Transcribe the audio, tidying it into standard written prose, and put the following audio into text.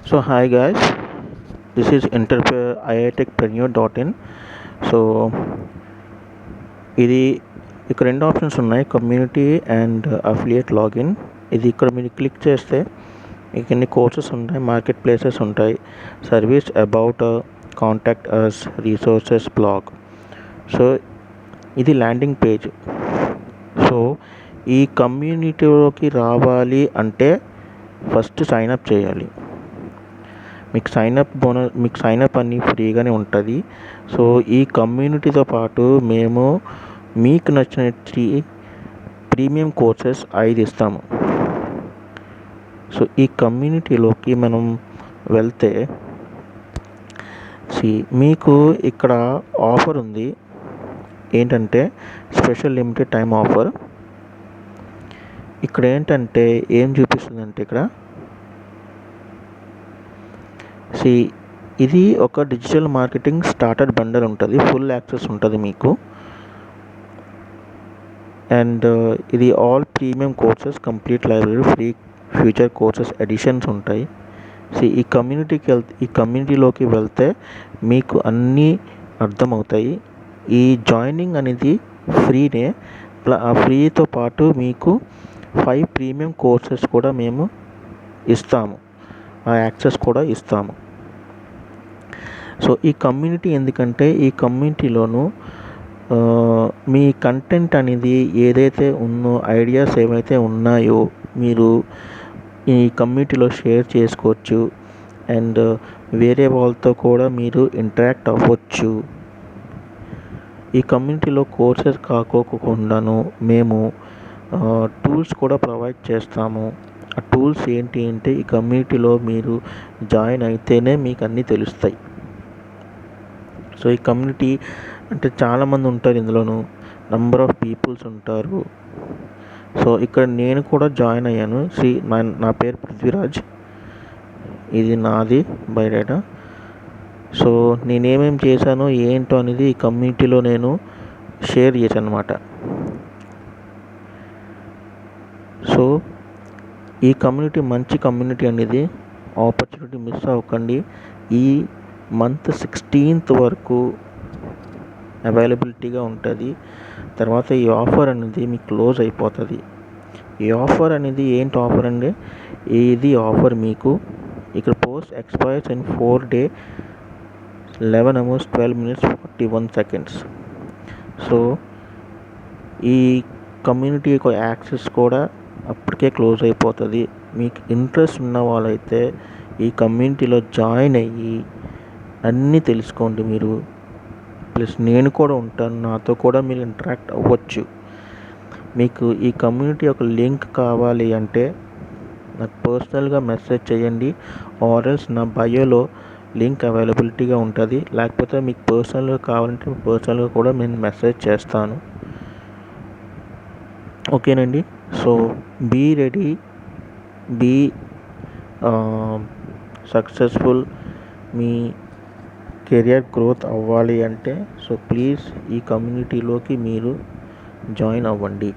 So hi guys, this is iitechpreneur.in. So ఇది ఇక్కడ రెండు ఆప్షన్స్ ఉన్నాయి, కమ్యూనిటీ అండ్ అఫిలియేట్ లాగిన్. ఇది ఇక్కడ మీరు క్లిక్ చేస్తే మీకు ఎన్ని కోర్సెస్ ఉంటాయి, మార్కెట్ ప్లేసెస్ ఉంటాయి, service about, contact us, resources, blog. So ఇది ల్యాండింగ్ పేజ్. సో ఈ కమ్యూనిటీలోకి రావాలి అంటే ఫస్ట్ సైన్అప్ చేయాలి. మీకు సైన్అప్ అన్నీ ఫ్రీగానే ఉంటుంది. సో ఈ కమ్యూనిటీతో పాటు మేము మీకు నచ్చిన ప్రీమియం కోర్సెస్ 5 ఇస్తాము. సో ఈ కమ్యూనిటీలోకి మనం వెళ్తే మీకు ఇక్కడ ఆఫర్ ఉంది. ఏంటంటే స్పెషల్ లిమిటెడ్ టైం ఆఫర్. ఇక్కడ ఏంటంటే ఏం చూపిస్తుందంటే ఇక్కడ ఇది ఒక డిజిటల్ మార్కెటింగ్ స్టార్టర్ బండల్ ఉంటుంది, ఫుల్ యాక్సెస్ ఉంటుంది మీకు. అండ్ ఇది all premium courses, complete library, free future courses editions ఉంటాయి. ఈ కమ్యూనిటీలోకి వెళ్తే మీకు అన్నీ అర్థమవుతాయి. ఈ జాయినింగ్ అనేది ఫ్రీనే. ఆ ఫ్రీతో పాటు మీకు 5 ప్రీమియం కోర్సెస్ కూడా మేము ఇస్తాము, ఆ యాక్సెస్ కూడా ఇస్తాము. సో ఈ కమ్యూనిటీ ఎందుకంటే ఈ కమ్యూనిటీలోను మీ కంటెంట్ అనేది ఏదైతే ఉందో, ఐడియాస్ ఏవైతే ఉన్నాయో మీరు ఈ కమ్యూనిటీలో షేర్ చేసుకోవచ్చు. అండ్ వేరే వాళ్ళతో కూడా మీరు ఇంటరాక్ట్ అవ్వచ్చు. ఈ కమ్యూనిటీలో కోర్సెస్ కాకోకుండాను మేము టూల్స్ కూడా ప్రొవైడ్ చేస్తాము. ఆ టూల్స్ ఏంటి అంటే ఈ కమ్యూనిటీలో మీరు జాయిన్ అయితేనే మీకు అన్నీ తెలుస్తాయి. సో ఈ కమ్యూనిటీ అంటే చాలామంది ఉంటారు, ఇందులోను నంబర్ ఆఫ్ పీపుల్స్ ఉంటారు. సో ఇక్కడ నేను కూడా జాయిన్ అయ్యాను. నా పేరు పృథ్వీరాజ్, ఇది నాది బయోడేటా. సో నేనేమేమి చేశానో ఏంటో అనేది ఈ కమ్యూనిటీలో నేను షేర్ చేశాను అనమాట. సో ఈ కమ్యూనిటీ మంచి కమ్యూనిటీ అనేది, ఆపర్చునిటీ మిస్ అవ్వకండి. ఈ మంత్ 16th వరకు అవైలబిలిటీగా ఉంటుంది. తర్వాత ఈ ఆఫర్ అనేది మీకు క్లోజ్ అయిపోతుంది. ఈ ఆఫర్ అనేది ఏంటి ఆఫర్ అండి, ఇది ఆఫర్ మీకు ఇక్కడ post expires in 4 days 11 hours 12 minutes 41 seconds. So ఈ కమ్యూనిటీ యొక్క యాక్సెస్ కూడా అప్పటికే క్లోజ్ అయిపోతుంది. మీకు ఇంట్రెస్ట్ ఉన్న వాళ్ళైతే ఈ కమ్యూనిటీలో జాయిన్ అయ్యి అన్నీ తెలుసుకోండి మీరు. ప్లస్ నేను కూడా ఉంటాను, నాతో కూడా మీరు ఇంటరాక్ట్ అవ్వచ్చు. మీకు ఈ కమ్యూనిటీ యొక్క లింక్ కావాలి అంటే నాకు పర్సనల్గా మెసేజ్ చేయండి, ఆర్ఎల్స్ నా బయోలో లింక్ అవైలబిలిటీగా ఉంటుంది. లేకపోతే మీకు పర్సనల్గా కావాలంటే పర్సనల్గా కూడా నేను మెసేజ్ చేస్తాను. ఓకేనండి. So be ready, be successful. మీ కెరియర్ గ్రోత్ అవ్వాలి అంటే సో ప్లీజ్ ఈ కమ్యూనిటీలోకి మీరు జాయిన్ అవ్వండి.